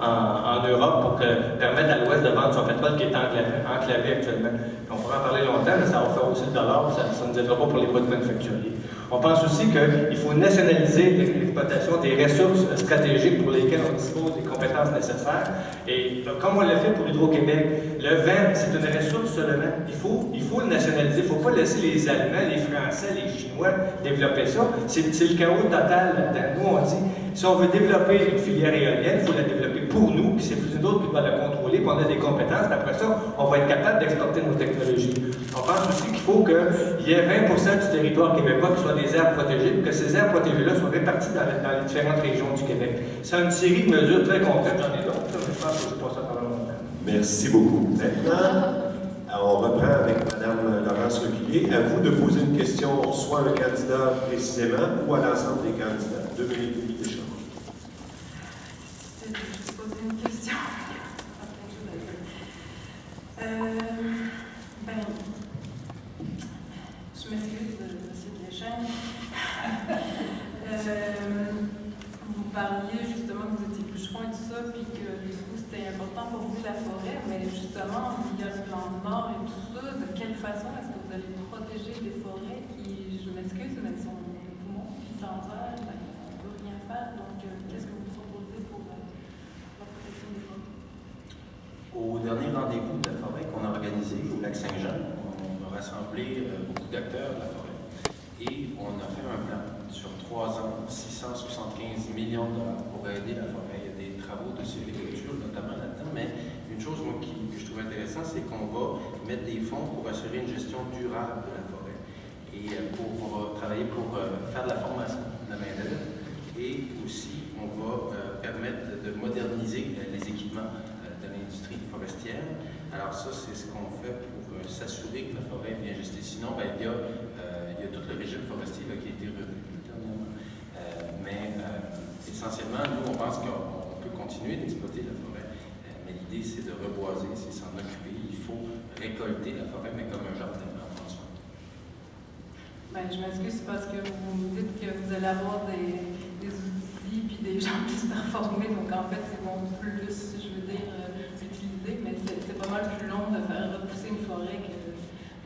en Europe pour permettre à l'Ouest de vendre son pétrole qui est enclavé actuellement. Puis on pourrait en parler longtemps, mais ça va faire aussi le dollar, ça ne nous aidera pas pour les produits manufacturiers. On pense aussi qu'il faut nationaliser l'exploitation des ressources stratégiques pour lesquelles on dispose des compétences nécessaires. Et comme on l'a fait pour Hydro-Québec, le vin, c'est une ressource seulement. Il faut le nationaliser. Il ne faut pas laisser les Allemands, les Français, les Chinois développer ça. C'est le chaos total là-dedans. Nous, on dit, si on veut développer une filière éolienne, il faut la développer pour nous, puis c'est nous autres qui va la contrôler, puis on a des compétences, puis après ça, on va être capable d'exporter nos technologies. On pense aussi qu'il faut qu'il y ait 20% du territoire québécois qui soit des aires protégées, puis que ces aires protégées-là soient réparties dans les différentes régions du Québec. C'est une série de mesures très concrètes, j'en ai d'autres, mais je pense que je ne passe pas pendant longtemps. Merci beaucoup. Maintenant, on reprend avec Mme Laurence Requillier. À vous de poser une question, soit à un candidat précisément ou à l'ensemble des candidats. 2 minutes et demie d'échange. Je vais poser une question. Je m'excuse, M. Deschênes. Vous parliez justement que vous étiez bûcheron et tout ça, puis que du coup c'était important pour vous la forêt, mais justement, il y a le plan Nord et tout ça. De quelle façon est-ce que vous allez protéger des forêts qui, je m'excuse, mais sont des poumons qui s'envolent, on ne peut rien faire. Donc, qu'est-ce que vous proposez pour la protection des forêts? Au dernier rendez-vous de la forêt qu'on a organisé au lac Saint-Jean, on a rassemblé beaucoup d'acteurs de la forêt et on a fait un plan sur 3 ans, 675 millions de dollars pour aider la forêt. Il y a des travaux de sylviculture notamment là-dedans, mais une chose moi, que je trouve intéressant, c'est qu'on va mettre des fonds pour assurer une gestion durable de la forêt et pour travailler pour faire de la formation de la main-d'œuvre et aussi on va permettre de moderniser les équipements de l'industrie forestière. Alors ça, c'est ce qu'on fait pour s'assurer que la forêt est bien gestée. Sinon, il y a tout le régime forestier là, qui a été revu dernièrement. Mais essentiellement, nous, on pense qu'on peut continuer d'exploiter la forêt. Mais l'idée, c'est de reboiser, c'est s'en occuper. Il faut récolter la forêt, mais comme un jardin en François. Je m'excuse parce que vous me dites que vous allez avoir des outils puis des gens plus performés, donc en fait, ils vont plus, je veux dire, l'utiliser, mais c'est pas mal plus long de faire repousser une forêt que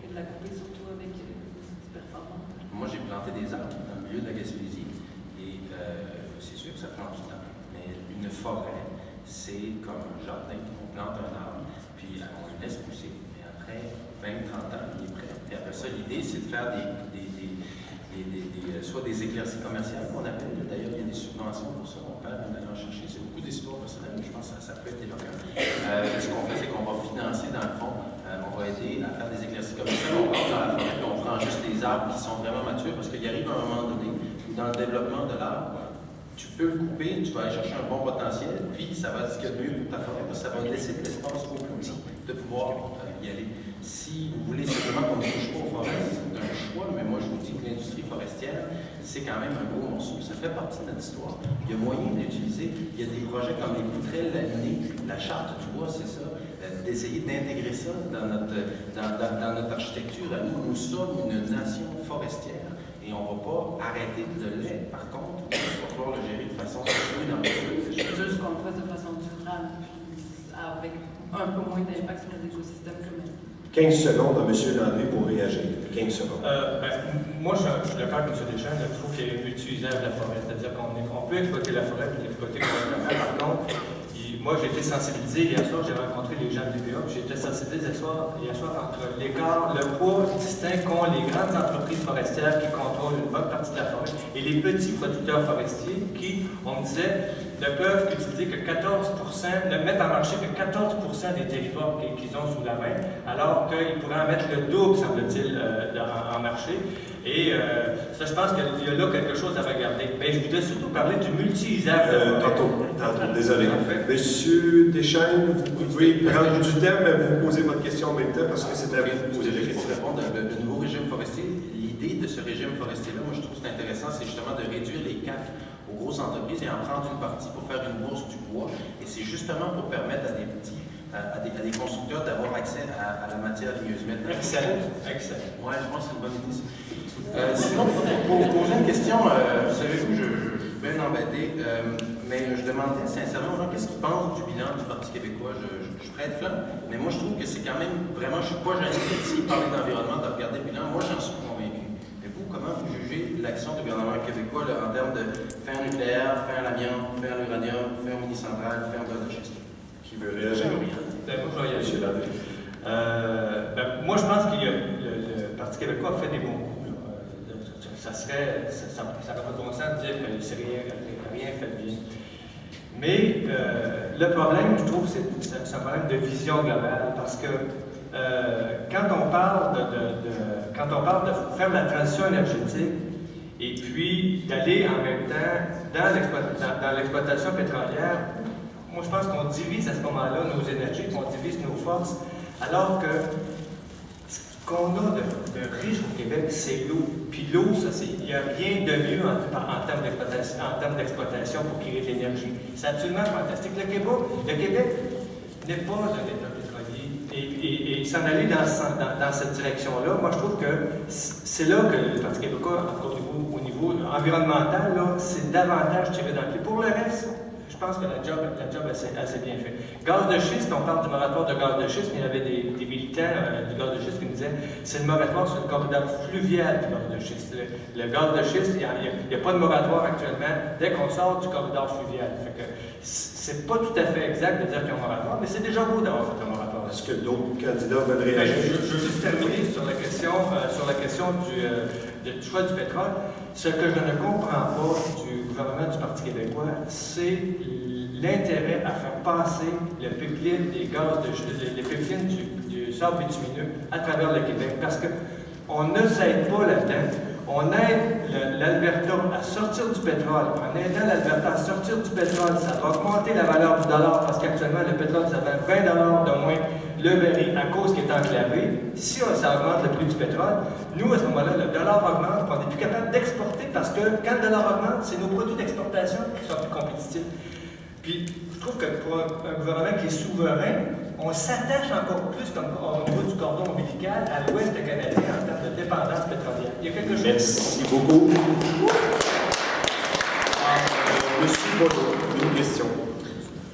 de la couper, surtout avec des outils performants. Moi, j'ai planté des arbres dans le milieu de la Gaspésie et c'est sûr que ça prend du temps. Mais une forêt, c'est comme un jardin. On plante un arbre, puis on le laisse pousser. Et après 20-30 ans, il est prêt. Et après ça, l'idée, c'est de faire soit des éclaircies commerciales qu'on appelle. D'ailleurs, il y a des subventions pour ça. On parle, on allait en chercher. C'est beaucoup d'histoires personnelles, mais je pense que ça peut être éloquent. Ce qu'on fait, c'est qu'on va financer, dans le fond, on va aider à faire des éclaircies commerciales. On rentre dans la forêt, puis on prend juste les arbres qui sont vraiment matures, parce qu'il arrive à un moment donné où, dans le développement de l'arbre, tu peux le couper, tu vas aller chercher un bon potentiel, puis ça va être ce qu'il y a de mieux pour ta forêt, parce que ça va laisser de l'espace au plus petit de pouvoir y aller. Si vous voulez simplement qu'on ne touche pas aux forêts, c'est un choix, mais moi je vous dis que l'industrie forestière, c'est quand même un gros morceau. Ça fait partie de notre histoire. Il y a moyen de l'utiliser. Il y a des projets comme les poutrelles laminées, la charte du bois, c'est ça, d'essayer d'intégrer ça dans notre architecture. Nous sommes une nation forestière et on ne va pas arrêter de l'être. Par contre, il va falloir le gérer de façon prudente. Juste qu'on le fasse de façon durable, avec un peu moins d'impact sur les écosystèmes communs. 15 secondes à M. Landry pour réagir. 15 secondes. Moi, je suis d'accord avec M. Deschênes, il faut qu'il y ait une utilisable de la forêt. C'est-à-dire qu'on peut exploiter la forêt et l'exploiter correctement. Par contre, moi, j'ai été sensibilisé hier soir, j'ai rencontré les gens de l'UVA, j'ai été sensibilisé hier soir entre l'écart, le poids distinct qu'ont les grandes entreprises forestières qui contrôlent une bonne partie de la forêt et les petits producteurs forestiers qui, on me disait, ne peuvent qu'utiliser que 14%, ne mettent en marché que 14% des territoires qu'ils ont sous la main, alors qu'ils pourraient en mettre le double, semble-t-il, en marché. Et ça, je pense qu'il y a là quelque chose à regarder. Mais je voudrais surtout parler du multi-usage. Tantôt, désolé. Monsieur Deschênes, vous pouvez prendre du temps, mais vous posez votre question en même temps parce que c'est à vous de poser la question. Pour répondre au nouveau régime forestier, l'idée de ce régime forestier-là, moi je trouve que c'est intéressant, c'est justement de réduire les CAF aux grosses entreprises et en prendre une partie pour faire une bourse du bois. Et c'est justement pour permettre à des petits, à des constructeurs d'avoir accès à la matière ligneuse. Excellent. Oui, je pense que c'est une bonne idée. Sinon, pour poser une question, savez-vous, je suis bien embêté, mais je demandais sincèrement aux gens qu'est-ce qu'ils pensent du du Parti québécois, je prête flanc, mais moi je trouve que c'est quand même vraiment, je ne suis pas gêné ici de parler d'environnement, de regarder le bilan, moi j'en suis convaincu. Mais vous, comment vous jugez l'action du gouvernement québécois là, en termes de fin nucléaire, fin à l'amiante, fin à l'uranium, fin aux mini-centrales, fin au gaz de schiste? Qui veut réagir? Moi, je vais y aller. Moi, je pense que le Parti québécois a fait des bons coups. Ça n'aurait pas de bon sens de dire que c'est rien fait de bien. Mais le problème, je trouve, c'est un problème de vision globale, parce que quand on parle de faire la transition énergétique et puis d'aller en même temps dans l'exploitation pétrolière, moi je pense qu'on divise à ce moment-là nos énergies, qu'on divise nos forces, alors que ce qu'on a de riche au Québec, c'est l'eau. Puis l'eau, il n'y a rien de mieux en termes d'exploitation pour créer de l'énergie. C'est absolument fantastique. Le Québec n'est pas un État pétrolier. Et s'en aller dans cette direction-là, moi je trouve que c'est là que le Parti québécois, encore au niveau environnemental, c'est davantage tiré dans le pied. Pour le reste, je pense que la job assez bien fait. Gaz de schiste, on parle du moratoire de gaz de schiste, mais il y avait des militants du gaz de schiste qui nous disaient c'est le moratoire sur le corridor fluvial du gaz de schiste. Le gaz de schiste, il n'y a pas de moratoire actuellement dès qu'on sort du corridor fluvial. Fait que c'est pas tout à fait exact de dire qu'il y a un moratoire, mais c'est déjà beau d'avoir fait un moratoire. Est-ce que d'autres candidats veulent réagir? Je veux juste terminer sur la question du choix du pétrole. Ce que je ne comprends pas du gouvernement du Parti québécois, c'est l'intérêt à faire passer le pipeline des gaz les pipelines du sable bitumineux à travers le Québec, parce qu'on ne s'aide pas là-dedans. On aide l'Alberta à sortir du pétrole. En aidant l'Alberta à sortir du pétrole, ça va augmenter la valeur du dollar, parce qu'actuellement, le pétrole, ça vaut 20 $ de moins le baril à cause qu'il est enclavé. Si ça augmente le prix du pétrole, nous, à ce moment-là, le dollar augmente, on n'est plus capable d'exporter, parce que quand le dollar augmente, c'est nos produits d'exportation qui sont plus compétitifs. Puis, je trouve que pour un gouvernement qui est souverain, on s'attache encore plus au niveau du cordon ombilical à l'ouest canadien en termes de dépendance pétrolière. Il y a quelque chose. Merci beaucoup. Monsieur Bono, une question.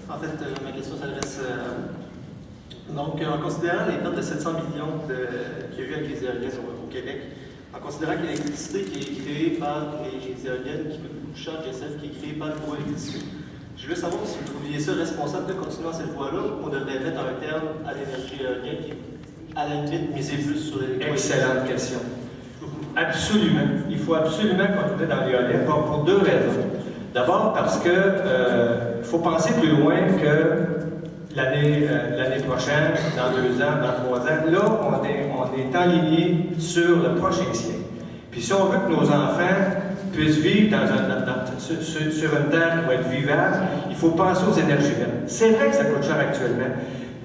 En fait, ma question s'adresse à vous. Donc, en considérant les pertes de 700 millions qu'il y a eu avec les éoliennes au Québec, en considérant que l'électricité qui est créée par les éoliennes qui coûte beaucoup plus cher que celle qui est créée par l'hydroélectricité, je voulais savoir si vous trouviez ça responsable de continuer dans cette voie-là ou on devrait mettre un terme à l'énergie éolienne qui, à la limite, miser plus sur l'électricité. Excellente question. Absolument. Il faut absolument continuer dans l'éolien pour deux raisons. D'abord parce que faut penser plus loin que l'année prochaine, dans 2 ans, dans 3 ans. Là, on est enligné sur le prochain siècle. Puis si on veut que nos enfants puissent vivre sur une terre qui va être vivable, il faut penser aux énergies vertes. C'est vrai que ça coûte cher actuellement,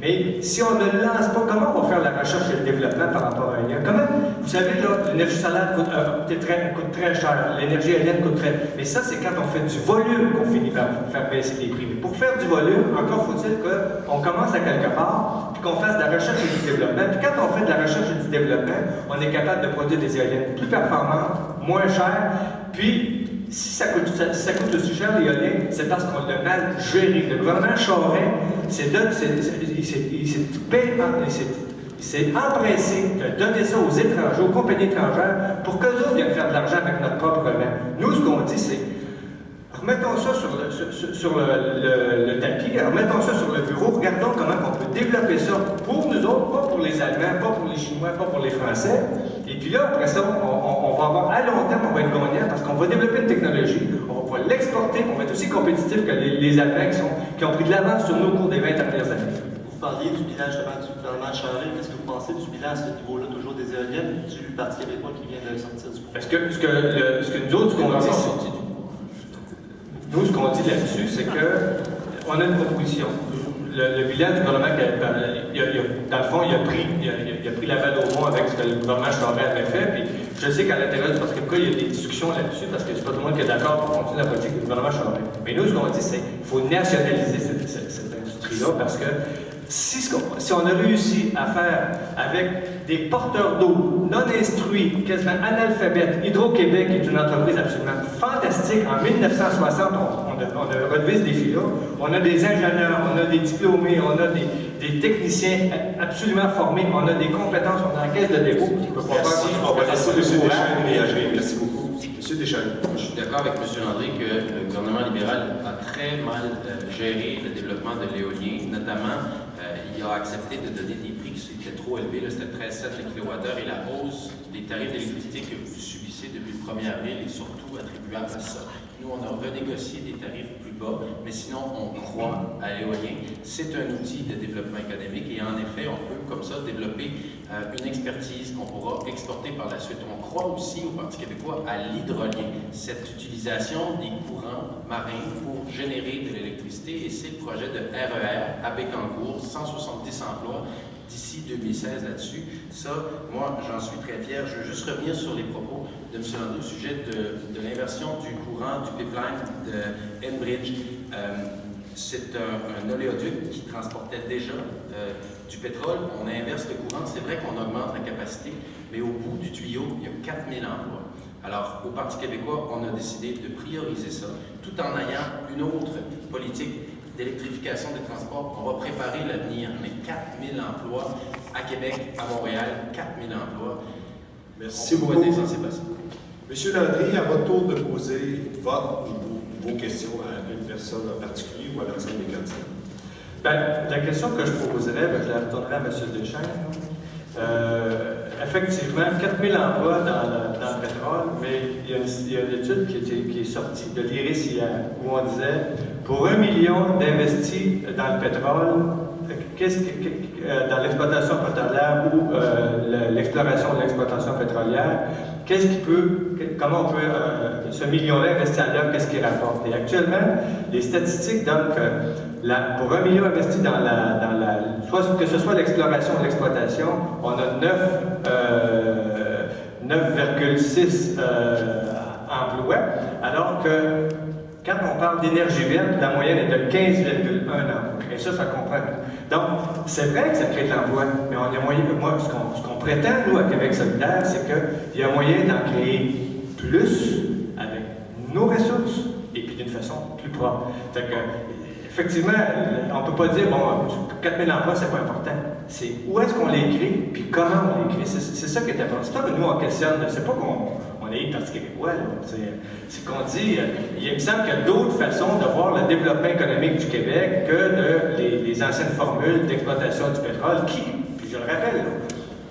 mais si on ne lance pas, comment on va faire la recherche et le développement par rapport à l'éolien? Comment? Vous savez, là, l'énergie solaire coûte très cher, l'énergie éolienne coûte très... Mais ça, c'est quand on fait du volume qu'on finit par faire baisser les prix. Mais pour faire du volume, encore faut-il qu'on commence à quelque part, puis qu'on fasse de la recherche et du développement. Puis quand on fait de la recherche et du développement, on est capable de produire des éoliennes plus performantes, moins chères, puis si ça coûte aussi cher l'éolien, c'est parce qu'on l'a mal géré. Le gouvernement Charest s'est empressé de donner ça aux étrangers, aux compagnies étrangères, pour qu'eux autres viennent faire de l'argent avec notre propre vent. Nous, ce qu'on dit, c'est remettons ça sur le tapis, remettons ça sur le bureau, regardons comment on peut développer ça pour nous autres, pas pour les Allemands, pas pour les Chinois, pas pour les Français. Et puis là, après ça, on va avoir, à long terme, on va être gagnant parce qu'on va développer une technologie, on va l'exporter, on va être aussi compétitif que les Allemands qui ont pris de l'avance sur nous au cours des 20 dernières années. Vous parliez du bilan justement du gouvernement Charest. Qu'est-ce que vous pensez du bilan à ce niveau-là, toujours des éoliennes, du Parti québécois qui vient de sortir du pouvoir? Parce que ce que nous autres, ce qu'on dit, là-dessus, c'est qu'on a une proposition. Le bilan du gouvernement, dans le fond, il a pris la balle au fond avec ce que le gouvernement Charest avait fait. Puis je sais qu'à l'intérieur du Parti québécois, il y a des discussions là-dessus parce que c'est pas tout le monde qui est d'accord pour continuer la politique du gouvernement Charest. Mais nous, ce qu'on dit, c'est qu'il faut nationaliser cette industrie-là parce que si on a réussi à faire avec des porteurs d'eau non instruits, quasiment analphabètes. Hydro-Québec est une entreprise absolument fantastique. En 1960, on a relevé ce défi-là. On a des ingénieurs, on a des diplômés, on a des techniciens absolument formés, on a des compétences, on a la caisse de dépôt. Merci. On va laisser M. Deschênes réagir. Merci beaucoup. M. Deschênes. Je suis d'accord avec M. Landry que le gouvernement libéral a très mal géré le développement de l'éolien, notamment il a accepté de donner des prix qui étaient trop élevés, c'était 13,7 le kilowattheure, et la hausse des tarifs d'électricité que vous subissez depuis le 1er avril est surtout attribuable à ça. Nous, on a renégocié des tarifs plus bas, mais sinon, on croit à l'éolien. C'est un outil de développement économique et en effet, on peut comme ça développer une expertise qu'on pourra exporter par la suite. On croit aussi au Parti québécois à l'hydrolien, cette utilisation des courants marins pour générer de l'électricité, et c'est le projet de RER à Bécancour, 170 emplois d'ici 2016 là-dessus. Ça, moi, j'en suis très fier. Je veux juste revenir sur les propos de M. Landry au sujet de l'inversion du courant du pipeline de Enbridge. C'est un oléoduc qui transportait déjà du pétrole. On inverse le courant. C'est vrai qu'on augmente la capacité, mais au bout du tuyau, il y a 4000 emplois. Alors, au Parti québécois, on a décidé de prioriser ça, tout en ayant une autre politique d'électrification des transports. On va préparer l'avenir, mais 4000 emplois à Québec, à Montréal, 4000 emplois. Merci beaucoup. Monsieur Landry, à votre tour de poser vos questions à une personne en particulier ou à l'ensemble des candidats. Bien, la question que je poserais, je la retournerai à M. Deschênes. Effectivement, 4000 emplois dans le pétrole, mais il y a une étude qui est sortie de l'IRIS hier, où on disait, pour 1 million d'investis dans le pétrole, dans l'exploitation pétrolière ou l'exploration de l'exploitation pétrolière, comment on peut, ce million-là investi ailleurs, qu'est-ce qu'il rapporte? Et actuellement, les statistiques donnent que pour 1 million investi soit que ce soit l'exploration ou l'exploitation, on a 9,6 emplois, alors que quand on parle d'énergie verte, la moyenne est de 15,1 emplois. Et ça comprend tout. Donc, c'est vrai que ça crée de l'emploi, mais on a moyen, ce qu'on prétend, nous, à Québec solidaire, c'est qu'il y a moyen d'en créer plus avec nos ressources et puis d'une façon plus propre. Fait que, effectivement, on ne peut pas dire, bon, 4000 emplois, c'est pas important. C'est où est-ce qu'on les crée, puis comment on les crée. C'est ça qui est important. C'est pas que nous, on questionne, c'est pas qu'on est Parti québécois, c'est qu'on dit, il me semble qu'il y a d'autres façons de voir le développement économique du Québec que les anciennes formules d'exploitation du pétrole qui, puis je le rappelle,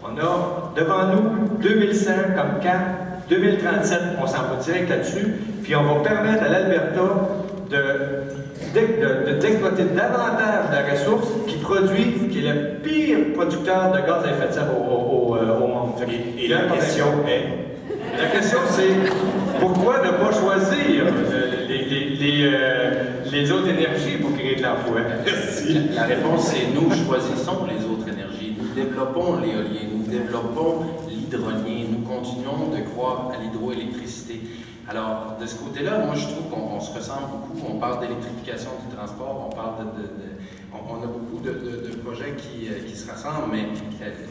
on a devant nous 2100 comme cap, 2037, on s'en va direct là-dessus, puis on va permettre à l'Alberta d'exploiter davantage de ressources qui est le pire producteur de gaz à effet de serre au monde. Et la question est... La question, c'est pourquoi ne pas choisir les autres énergies pour créer de l'emploi? Merci. La réponse, c'est nous choisissons les autres énergies. Nous développons l'éolien, nous développons l'hydrolien, nous continuons de croire à l'hydroélectricité. Alors, de ce côté-là, moi, je trouve qu'on se ressemble beaucoup. On parle d'électrification du transport, on parle on a beaucoup de projets qui se rassemblent, mais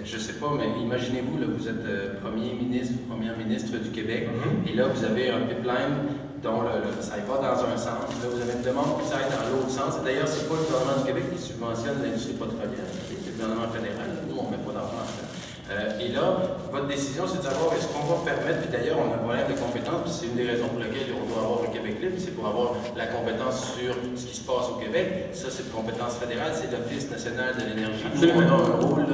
je ne sais pas, mais imaginez-vous, là, vous êtes premier ministre ou première ministre du Québec, et là, vous avez un pipeline dont ça va dans un sens. Là, vous avez une demande qui s'aille dans l'autre sens. D'ailleurs, ce n'est pas le gouvernement du Québec qui subventionne l'industrie pétrolière, c'est le gouvernement fédéral. Nous, on ne met pas d'argent à ça. Et là, votre décision, c'est de savoir est-ce qu'on va permettre, puis d'ailleurs, on a un problème de compétences, puis c'est une des raisons pour lesquelles on doit avoir un Québec libre, c'est pour avoir la compétence sur ce qui se passe au Québec. Ça, c'est une compétence fédérale, c'est l'Office national de l'énergie. Nous, on a un rôle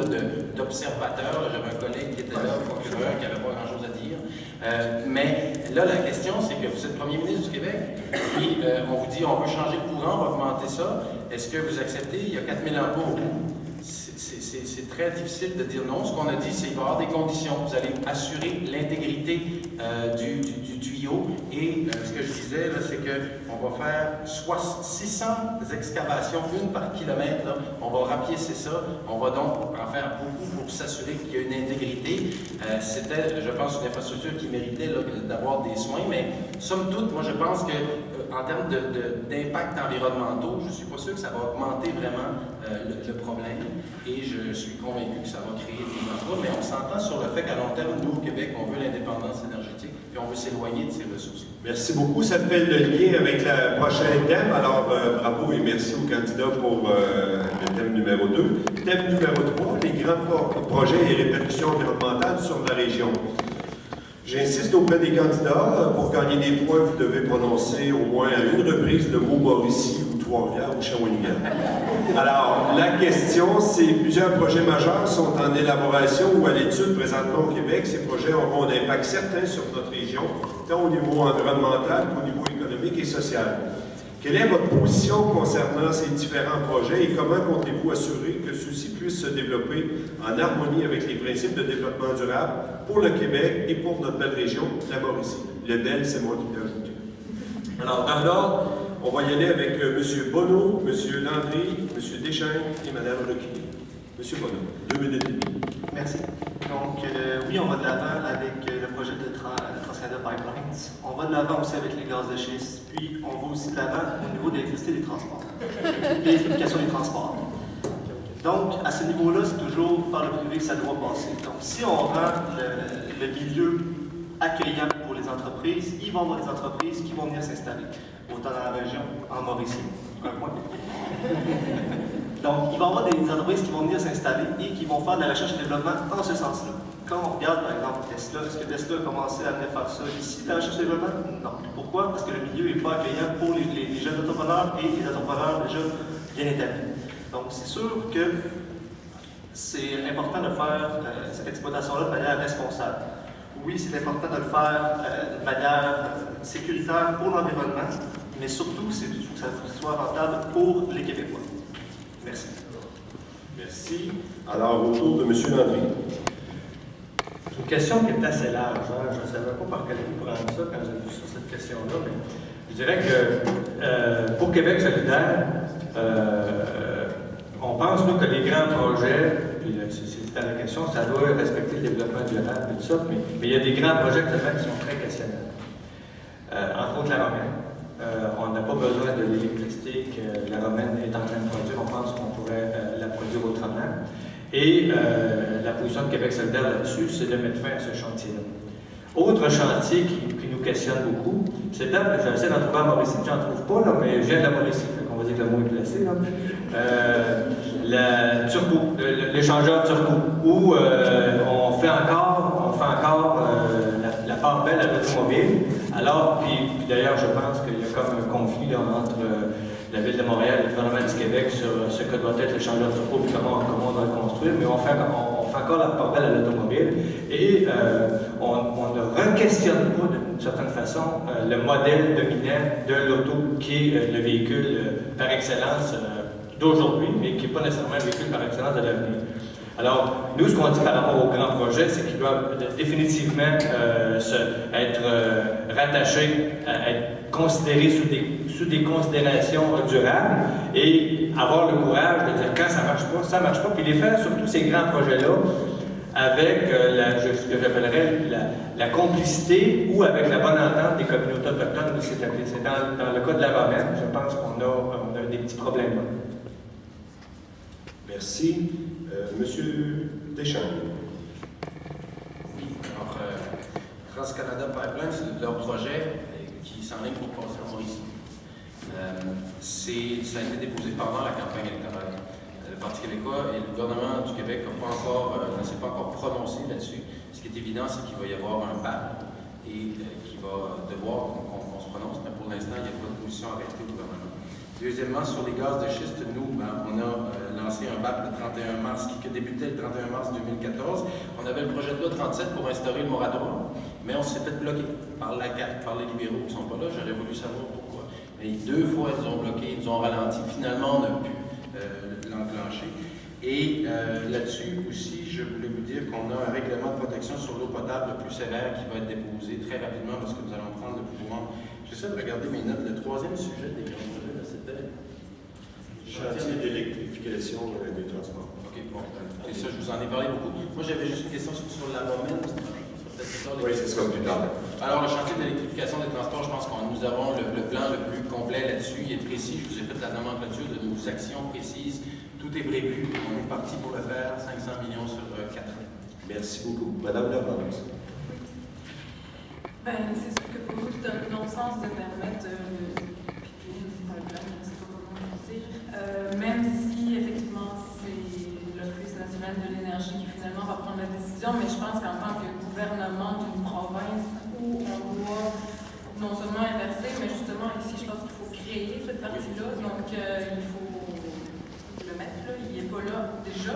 d'observateur. J'avais un collègue qui était là, procureur, qui n'avait pas grand-chose à dire. Mais là, la question, c'est que vous êtes premier ministre du Québec, puis on vous dit on veut changer le courant, on va augmenter ça. Est-ce que vous acceptez? Il y a 4000 emplois au bout. C'est très difficile de dire non. Ce qu'on a dit, c'est qu'il va y avoir des conditions. Vous allez assurer l'intégrité du tuyau. Et ce que je disais, c'est qu'on va faire 600 excavations, une par kilomètre. Là. On va rapiécer ça. On va donc en faire beaucoup pour s'assurer qu'il y a une intégrité. C'était, je pense, une infrastructure qui méritait d'avoir des soins. Mais somme toute, moi, je pense que en termes d'impact environnementaux, je ne suis pas sûr que ça va augmenter vraiment le problème et je suis convaincu que ça va créer des emplois, mais on s'entend sur le fait qu'à long terme, nous, au Québec, on veut l'indépendance énergétique et on veut s'éloigner de ces ressources. Merci beaucoup. Ça fait le lien avec le prochain thème. Alors, bravo et merci aux candidats pour le thème numéro 2. Thème numéro 3, les grands projets et répercussions environnementales sur la région. J'insiste auprès des candidats, pour gagner des points, vous devez prononcer au moins à une reprise le mot Mauricie ou Trois-Rivières ou Shawinigan. Alors, la question, c'est plusieurs projets majeurs sont en élaboration ou à l'étude présentement au Québec. Ces projets auront un impact certain sur notre région, tant au niveau environnemental qu'au niveau économique et social. Quelle est votre position concernant ces différents projets et comment comptez-vous assurer que ceux-ci puissent se développer en harmonie avec les principes de développement durable pour le Québec et pour notre belle région, la Mauricie? Le bel, c'est moi qui l'ai ajouté. Alors, dans l'ordre, on va y aller avec M. Bonneau, M. Landry, M. Deschênes et Mme Requillet. M. Bonneau, 2 minutes et demie. Merci. Donc, oui, on va de l'avant avec le projet de TransCanada Pipelines. On va de l'avant aussi avec les gaz de schiste. Puis, on va aussi de l'avant au niveau de l'électricité des transports. L'électrification des transports. Donc, à ce niveau-là, c'est toujours par le privé que ça doit passer. Donc, si on rend le milieu accueillant pour les entreprises, il va y avoir des entreprises qui vont venir s'installer, autant dans la région, en Mauricie, un point. Donc, il va y avoir des entreprises qui vont venir s'installer et qui vont faire de la recherche et développement en ce sens-là. Quand on regarde, par exemple, Tesla, est-ce que Tesla a commencé à venir faire ça ici, de la recherche et développement? Non. Pourquoi? Parce que le milieu n'est pas accueillant pour les jeunes entrepreneurs et les entrepreneurs déjà bien établis. Donc, c'est sûr que c'est important de faire cette exploitation-là de manière responsable. Oui, c'est important de le faire de manière sécuritaire pour l'environnement, mais surtout, il faut que ça soit rentable pour les Québécois. Merci. Merci. Alors, au tour de M. Landry. C'est une question qui est assez large. Hein? Je ne savais pas par quel bout prendre ça quand j'ai vu sur cette question-là, mais je dirais que pour Québec solidaire, on pense nous, que les grands projets, puis c'est la question, ça doit respecter le développement durable et tout ça, mais il y a des grands projets qui sont très questionnels. Entre autres, la Romaine. On n'a pas besoin de l'électricité que la Romaine est en train de produire. On pense qu'on pourrait la produire autrement. Et la position de Québec solidaire là-dessus, c'est de mettre fin à ce chantier-là. Autre chantier qui nous questionne beaucoup, c'est là, j'essaie d'en trouver à Mauricie, j'en trouve pas, là, mais je viens de la Mauricie, on va dire que le mot est placé. L'échangeur Turco, où on fait encore la part belle à l'automobile. Alors, puis d'ailleurs, je pense qu'il y a comme un conflit là, entre la Ville de Montréal et le gouvernement du Québec sur ce que doit être l'échangeur Turco et comment on doit le construire, mais on fait encore la part belle à l'automobile. Et on ne re-questionne pas d'une certaine façon le modèle dominant de l'auto qui est le véhicule par excellence d'aujourd'hui, mais qui n'est pas nécessairement le véhicule par excellence de l'avenir. Alors, nous, ce qu'on dit par rapport aux grands projets, c'est qu'ils doivent définitivement être rattachés, être considérés sous des considérations durables et avoir le courage de dire quand ça marche pas, puis les faire surtout ces grands projets-là avec ce que j'appellerais la complicité ou avec la bonne entente des communautés autochtones de s'établir. C'est dans le cas de la Romaine, je pense qu'on a des petits problèmes là. Merci. Monsieur Deschênes. Oui, alors, TransCanada Pipelines, leur projet qui s'enligne pour passer en Mauricie. Ça a été déposé pendant la campagne électorale. Le Parti québécois et le gouvernement du Québec ne s'est pas encore prononcé là-dessus. Ce qui est évident, c'est qu'il va y avoir un BAP et qu'il va devoir qu'on se prononce, mais pour l'instant, il n'y a pas de position arrêtée au gouvernement. Deuxièmement, sur les gaz de schiste, nous, on a lancé un BAP le 31 mars, qui débutait le 31 mars 2014. On avait le projet de loi 37 pour instaurer le moratoire, mais on s'est fait bloquer par la CAQ, par les libéraux qui ne sont pas là. J'aurais voulu savoir pourquoi. Mais 2 fois, ils nous ont bloqué, ils nous ont ralenti. Finalement, on a pu l'enclencher. Et là-dessus aussi, je voulais vous dire qu'on a un règlement de protection sur l'eau potable le plus sévère qui va être déposé très rapidement parce que nous allons prendre le pouvoir. J'essaie de regarder mes notes. Le 3e sujet des grands projets, c'était Chantier d'électrification des transports. OK, bon. Et ça, je vous en ai parlé beaucoup. Moi, j'avais juste une question sur la Romaine. Oui, c'est ça, plus tard. Alors, le chantier d'électrification des transports, je pense que nous avons le plan le plus complet là-dessus. Il est précis. Je vous ai fait la nomenclature de nos actions précises. Tout est prévu. On est parti pour le faire. 500 millions sur 4 ans. Merci beaucoup. Madame Lermont. Ben, c'est sûr que pour nous, c'est un non-sens de permettre même si effectivement c'est l'Office national de l'énergie qui finalement va prendre la décision, mais je pense qu'en tant que gouvernement d'une province où on doit non seulement inverser, mais justement ici je pense qu'il faut créer cette partie-là, donc il faut le mettre là, il n'est pas là déjà.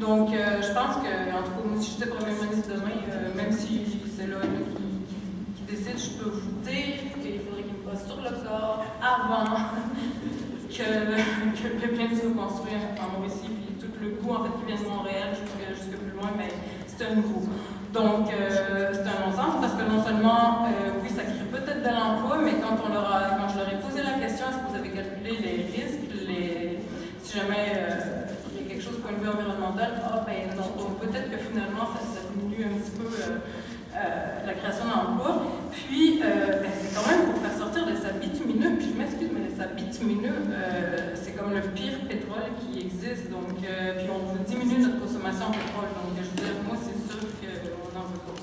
Donc je pense que, en tout cas, moi si j'étais premier ministre demain, même si c'est là qui décide, je peux vous dire qu'il faudrait qu'il me passe sur le corps avant que le bien soit construit en Mauricie, puis tout le coût en fait qui vient de Montréal jusque plus loin, mais c'est un nouveau. Donc c'est un non-sens parce que non seulement oui ça crée peut-être de l'emploi, mais quand je leur ai posé la question, est-ce que vous avez calculé les risques, si jamais il y a quelque chose point de vue environnemental, ben non, donc peut-être que finalement ça diminue un petit peu la création d'emplois. Puis, ben, c'est quand même pour faire sortir de sa bitumineux, puis je m'excuse, mais sa bitumineux, c'est comme le pire pétrole qui existe. Donc, puis on veut diminuer notre consommation de pétrole. Donc, je veux dire, moi, c'est sûr qu'on n'en veut pas.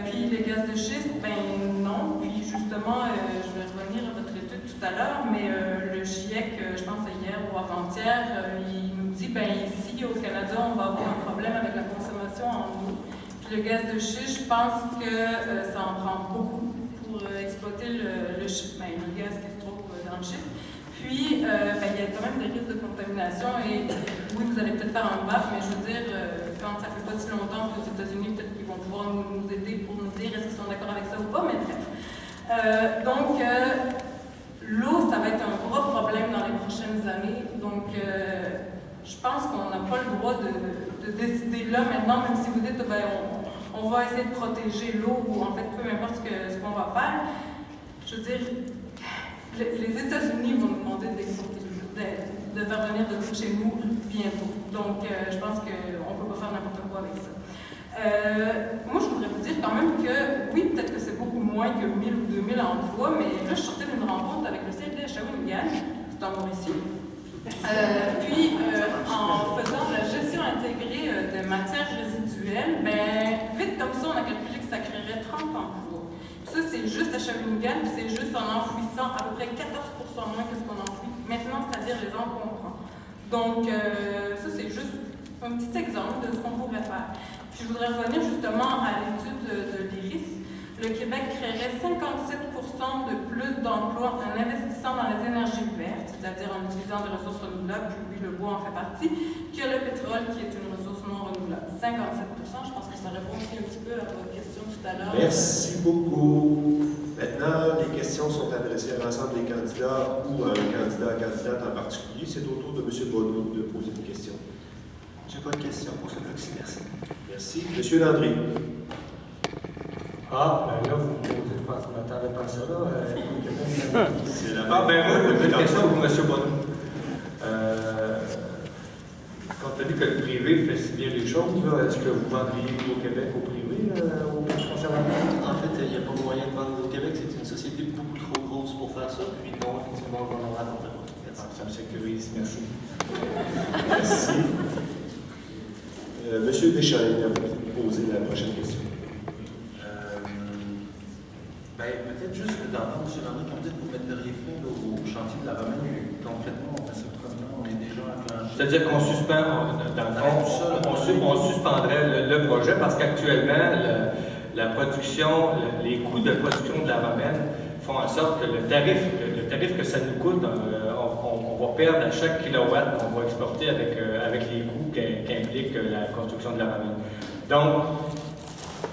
Puis, les gaz de schiste, ben non. Puis, justement, je vais revenir à votre étude tout à l'heure, mais le GIEC, je pense hier ou avant-hier, il nous dit, ben ici, au Canada, on va avoir un problème avec la consommation en eau. Le gaz de schiste, je pense que ça en prend beaucoup pour exploiter le gaz qui se trouve dans le schiste. Puis, ben, il y a quand même des risques de contamination et oui, vous allez peut-être faire un bac, mais je veux dire, quand ça fait pas si longtemps qu'aux États-Unis, peut-être qu'ils vont pouvoir nous aider pour nous dire est-ce qu'ils sont d'accord avec ça ou pas, mais bref. Donc, l'eau, ça va être un gros problème dans les prochaines années. Donc, je pense qu'on n'a pas le droit de décider là maintenant, même si vous dites ben, on va essayer de protéger l'eau ou en fait peu importe ce qu'on va faire. Je veux dire, les États-Unis vont nous demander de faire venir de l'eau chez nous bientôt. Donc je pense qu'on ne peut pas faire n'importe quoi avec ça. Moi je voudrais vous dire quand même que oui, peut-être que c'est beaucoup moins que 1000 ou 2000 emplois, mais là je sortais d'une rencontre avec le CLD à Shawinigan, c'est en Mauricie. Puis, en faisant de la gestion intégrée de matières résiduelles, ben, vite comme ça, on a calculé que ça créerait 30 emplois. Ça, c'est juste à Shawinigan, puis c'est juste en enfouissant à peu près 14% moins que ce qu'on enfouit maintenant, c'est-à-dire les encombrants. Donc, ça, c'est juste un petit exemple de ce qu'on pourrait faire. Puis, je voudrais revenir justement à l'étude de l'IRIS. Le Québec créerait 57% de plus d'emplois en investissant dans les énergies vertes, c'est-à-dire en utilisant des ressources renouvelables, puis le bois en fait partie, que le pétrole qui est une ressource non renouvelable. 57%, je pense que ça répond aussi un petit peu à votre question tout à l'heure. Merci beaucoup. Maintenant, les questions sont adressées à l'ensemble des candidats ou à un candidat, candidate en particulier. C'est au tour de M. Bonneau de poser une question. Je n'ai pas de question pour ce bloc-ci, merci. Merci. M. Landry. Ah, ben là, vous ne m'attendez pas à ça, là. C'est la Ah, ben moi, j'ai une question pour M. Bonneau. Compte tenu que le privé fait si bien les choses, est-ce que vous vendriez au Québec au privé, aux conservateurs? En fait, il n'y a pas moyen de vendre au Québec, c'est une société beaucoup trop grosse pour faire ça, puis non, effectivement, on en aura pas. Ça me sécurise, merci. Merci. Monsieur Deschamps va vous poser la prochaine question. Peut-être juste d'entendre M. Landry, comme dit, vous metteriez fin au chantier de la Romaine. Concrètement, on fait ça comment? On est déjà enclenché. C'est-à-dire qu'on suspend, on suspendrait le projet parce qu'actuellement, la production, les coûts de production de la Romaine font en sorte que le tarif que ça nous coûte, on va perdre à chaque kilowatt qu'on va exporter avec les coûts qu'implique la construction de la Romaine. Donc,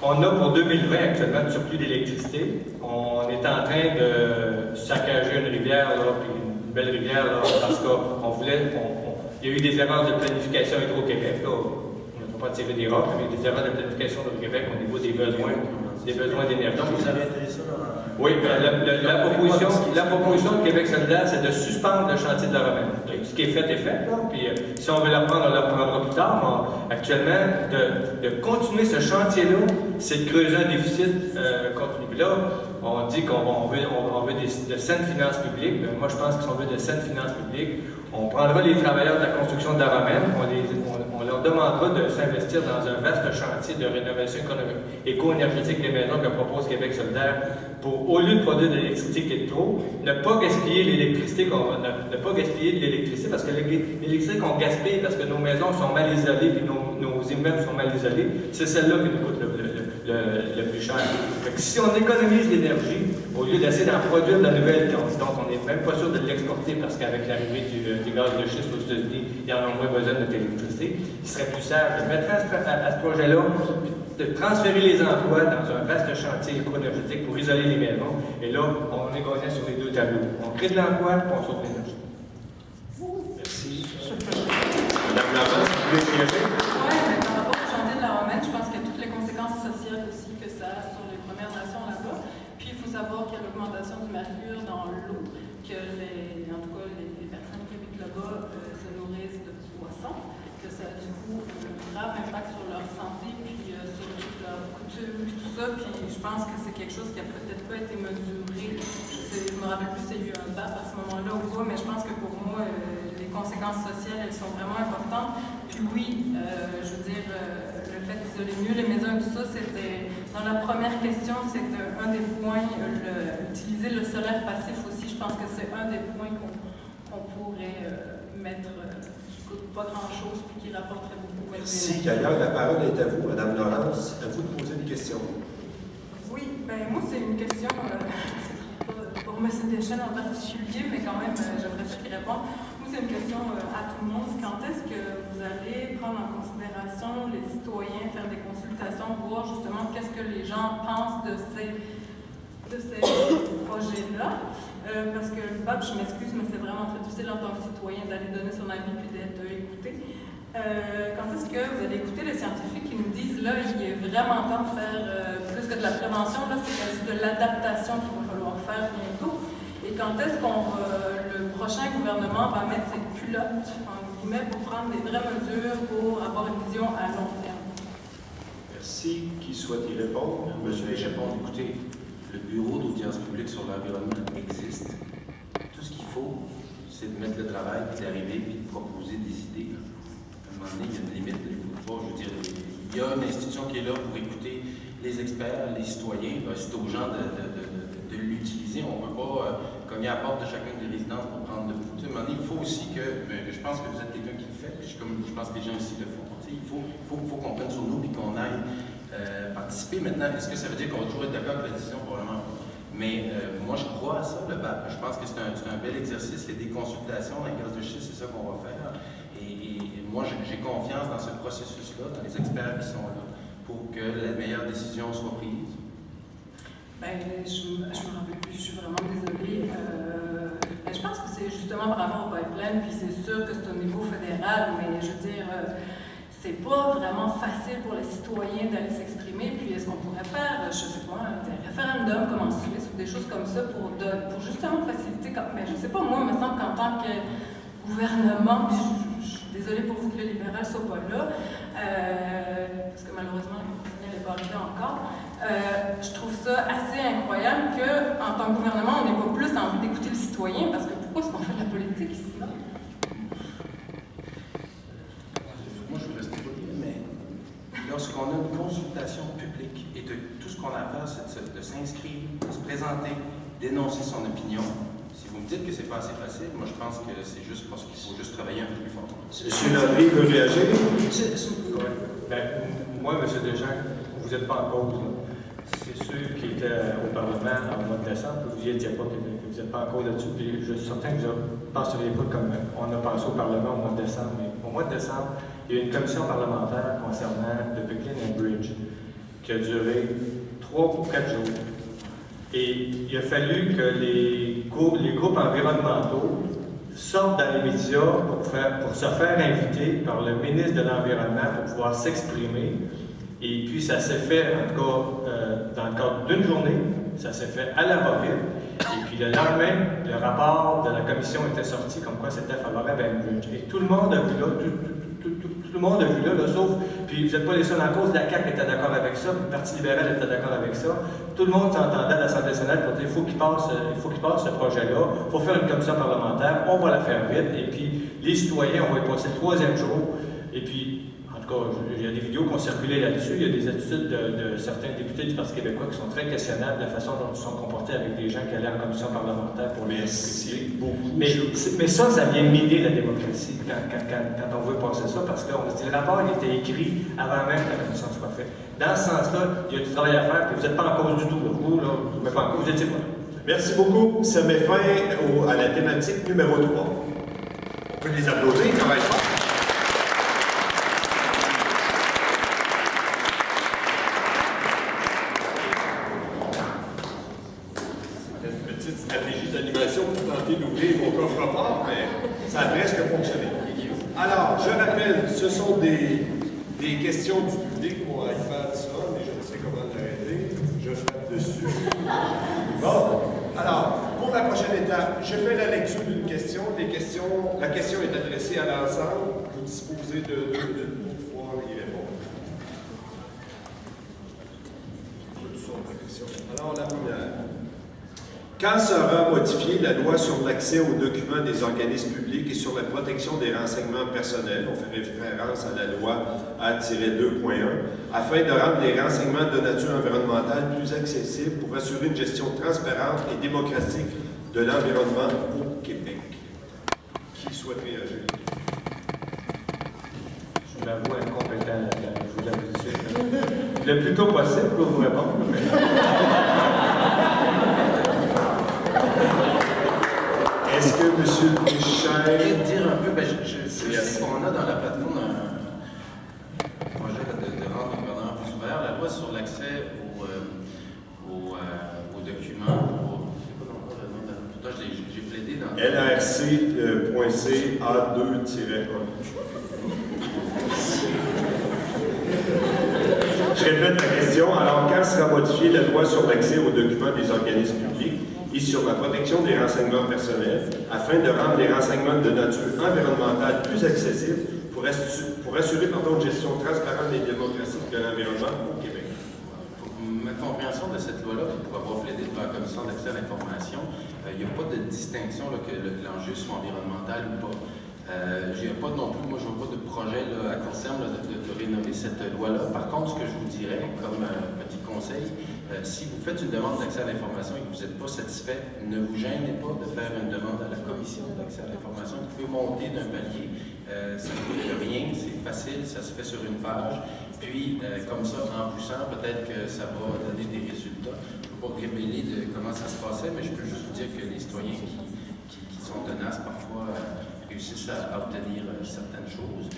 on a pour 2020 actuellement un surplus d'électricité. On est en train de saccager une rivière, là, puis une belle rivière, là, parce qu'on voulait. Il y a eu des erreurs de planification Hydro-Québec. Là. On ne peut pas tirer des rocs, mais il y a eu des erreurs de planification Hydro-Québec au niveau des besoins d'énergie. Donc, vous arrêtez ça là? Oui, la proposition de Québec solidaire, c'est de suspendre le chantier de la Romaine. ce qui est fait est fait. Là. Puis si on veut l'apprendre, on l'apprendra plus tard. Mais actuellement, de continuer ce chantier-là, c'est de creuser un déficit continu. Puis là, on dit qu'on veut de saines finances publiques. Mais moi, je pense que si on veut de saines finances publiques, on prendra les travailleurs de la construction de la Romaine, on leur demandera de s'investir dans un vaste chantier de rénovation éco-énergétique des maisons que propose Québec solidaire pour, au lieu de produire de l'électricité qui est de trop, ne pas gaspiller l'électricité, ne pas gaspiller de l'électricité parce que l'électricité qu'on gaspille parce que nos maisons sont mal isolées et nos immeubles sont mal isolés, c'est celle-là qui nous coûte le plus cher. Fait que si on économise l'énergie, au lieu d'essayer d'en produire de la nouvelle, dont on n'est même pas sûr de l'exporter parce qu'avec l'arrivée du gaz de schiste aux États-Unis, il y en a moins besoin de notre électricité, il serait plus sage de mettre fin à ce projet-là, de transférer les emplois dans un vaste chantier éco-énergétique pour isoler les maisons. Et là, on est gagnant sur les deux tableaux. On crée de l'emploi et on sauve l'énergie. Merci. Madame Laurence, vous voulez réagir? Oui, mais par rapport au chantier de la Romaine, je pense qu'il y a toutes les conséquences sociales aussi que ça a sur les Premières Nations là-bas. Puis il faut savoir qu'il y a l'augmentation du mercure dans l'eau, que en tout cas les personnes qui habitent là-bas se nourrissent de poissons, que ça a du coup un grave impact sur leur santé, puis sur toute leur coutume, puis tout ça. Puis je pense que c'est quelque chose qui a peut-être pas été mesuré. Je me rappelle plus s'il y a eu un BAP à ce moment-là ou pas, mais je pense que pour moi, les conséquences sociales, elles sont vraiment importantes. Puis oui, je veux dire, le fait d'isoler mieux les maisons et tout ça, c'était, dans la première question, c'est un des points, utiliser le solaire passif aussi, je pense que c'est un des points qu'on pourrait mettre, qui ne coûte pas grand-chose puis qui rapporterait beaucoup. Merci. D'ailleurs, la parole est à vous, Madame Laurence. À vous de poser une question. Oui, ben moi, c'est une question, pour M. Deschênes en particulier, mais quand même, j'aimerais bien qu'il réponde. Moi, c'est une question à tout le monde. Quand est-ce que vous allez prendre en considération les citoyens, faire des consultations, voir justement qu'est-ce que les gens pensent de ces projets-là? Parce que le BAP, je m'excuse, mais c'est vraiment très difficile en tant que citoyen d'aller donner son avis puis d'être écouté. Quand est-ce que vous allez écouter les scientifiques qui nous disent là, il est vraiment temps de faire plus que de la prévention, là, c'est quasi de l'adaptation qu'il va falloir faire bientôt. Et quand est-ce qu'on le prochain gouvernement va mettre ses culottes en guillemets pour prendre des vraies mesures pour avoir une vision à long terme? Merci. Qui souhaite y répondre? Monsieur les répondre, écoutez, le bureau d'audience publique sur l'environnement existe. Tout ce qu'il faut, c'est de mettre le travail, puis d'arriver, puis de proposer des idées. À un moment donné, il y a une limite, il faut pas, je veux dire, il y a une institution qui est là pour écouter les experts, les citoyens, c'est aux gens de l'utiliser. On ne peut pas cogner à la porte de chacune des résidences pour prendre le pouls. À un moment donné, il faut aussi que, je pense que vous êtes quelqu'un qui le fait, puis je pense que les gens ici le font. Il faut qu'on prenne sur nous et qu'on aille participer. Maintenant, est-ce que ça veut dire qu'on va toujours être d'accord avec la décision? Probablement pas. Mais moi, je crois à ça, le BAP. Je pense que c'est un bel exercice. Il y a des consultations, la gaz de schiste, c'est ça qu'on va faire. Et moi, j'ai confiance dans ce processus-là, dans les experts qui sont là, pour que la meilleure décision soit prise. Ben, je me rappelle plus, je suis vraiment désolée. Mais je pense que c'est justement par rapport au pipeline, puis c'est sûr que c'est au niveau fédéral, mais je veux dire, c'est pas vraiment facile pour les citoyens d'aller s'exprimer. Puis est-ce qu'on pourrait faire, je sais pas, des référendums comme en Suisse ou des choses comme ça pour justement faciliter, mais je sais pas, moi, il me semble qu'en tant que gouvernement, puis je suis désolée pour vous que les libéraux ne soient pas là, parce que malheureusement, le professionnel n'est pas arrivé encore. Je trouve ça assez incroyable qu'en tant que gouvernement, on n'ait pas plus envie d'écouter le citoyen, parce que pourquoi est-ce qu'on fait de la politique ici? Moi, je veux rester poli, mais lorsqu'on a une consultation publique et tout ce qu'on a à faire, c'est de s'inscrire, de se présenter, d'énoncer son opinion. Si vous me dites que c'est pas assez facile, moi je pense que c'est juste parce qu'il faut juste travailler un peu plus fort. Monsieur Landry veut réagir? Ben, moi, M. Deschênes, vous n'êtes pas en cause. C'est ceux qui étaient au Parlement en mois de décembre, vous n'y étiez pas, que vous n'êtes pas en cause là-dessus. Puis je suis certain que vous ne penseriez pas comme on a pensé au Parlement au mois de décembre. Mais au mois de décembre, il y a eu une commission parlementaire concernant le Brooklyn Bridge qui a duré 3 ou 4 jours. Et il a fallu que les groupes environnementaux sortent dans les médias pour se faire inviter par le ministre de l'Environnement pour pouvoir s'exprimer. Et puis ça s'est fait, en tout cas, dans le cadre d'une journée, ça s'est fait à la va-vite. Et puis le lendemain, le rapport de la commission était sorti comme quoi c'était favorable à Enbridge. Et tout le monde a vu là, tout le monde a vu là, sauf, puis vous n'êtes pas les seuls en cause, la CAQ était d'accord avec ça, le Parti libéral était d'accord avec ça. Tout le monde s'entendait à l'Assemblée nationale pour dire il faut qu'il passe ce projet-là, il faut faire une commission parlementaire, on va la faire vite, et puis les citoyens, on va y passer le 3e jour, et puis, en tout cas, il y a des vidéos qui ont circulé là-dessus, il y a des attitudes de certains députés du Parti québécois qui sont très questionnables de la façon dont ils sont comportés avec des gens qui allaient en commission parlementaire pour les discuter. Mais ça vient miner la démocratie quand on veut passer ça, parce qu'on se dit le rapport il était écrit avant même que la commission soit faite. Dans ce sens-là, il y a du travail à faire, puis vous n'êtes pas en cause du tout. Là. Vous, là, vous n'êtes pas en cause, vous étiez pas. Merci beaucoup. Ça met fin à la thématique numéro 3. On peut les applaudir, ils travaillent fort. Une petite stratégie d'animation pour tenter d'ouvrir mon coffre-fort, mais ça a presque fonctionné. Alors, je rappelle, ce sont des questions du public. Mon iPad sonne et je ne sais comment l'arrêter. Je frappe dessus. Bon, alors, pour la prochaine étape, je fais la lecture d'une question. La question est adressée à l'ensemble. Vous disposez de 2 minutes pour pouvoir y répondre. Toutes sortes de questions. Alors, la première. Quand sera modifiée la loi sur l'accès aux documents des organismes publics et sur la protection des renseignements personnels, on fait référence à la loi A-2.1, afin de rendre les renseignements de nature environnementale plus accessibles pour assurer une gestion transparente et démocratique de l'environnement au Québec? Qui souhaite réagir? Je m'avoue incompétent là-dedans, je vous l'avais dit. Le plus tôt possible pour vous répondre. Est-ce que M. Michel... Dire un peu, je sais qu'on a dans la plateforme un projet de rendre le gouvernement plus ouvert. La loi sur l'accès aux documents, c'est pas encore le nom de la... J'ai plaidé dans... LRC.C A2-1. Je répète la question. Alors, quand sera modifiée la loi sur l'accès aux documents des organismes publics et sur la protection des renseignements personnels, afin de rendre les renseignements de nature environnementale plus accessibles pour assurer une gestion transparente et démocratique de l'environnement au Québec? Pour ma compréhension de cette loi-là, pour avoir plaidé devant la Commission d'accès à l'information, il n'y a pas de distinction là, que l'enjeu soit environnemental ou pas. J'ai pas non plus, moi je vois pas de projet là, à court terme là, de rénover cette loi-là. Par contre, ce que je vous dirais comme petit conseil, si vous faites une demande d'accès à l'information et que vous n'êtes pas satisfait, ne vous gênez pas de faire une demande à la commission d'accès à l'information. Vous pouvez monter d'un palier, ça ne coûte rien, c'est facile, ça se fait sur une page. Puis, comme ça, en poussant, peut-être que ça va donner des résultats. Je ne peux pas révéler de comment ça se passait, mais je peux juste vous dire que les citoyens qui sont tenaces parfois réussissent à obtenir certaines choses.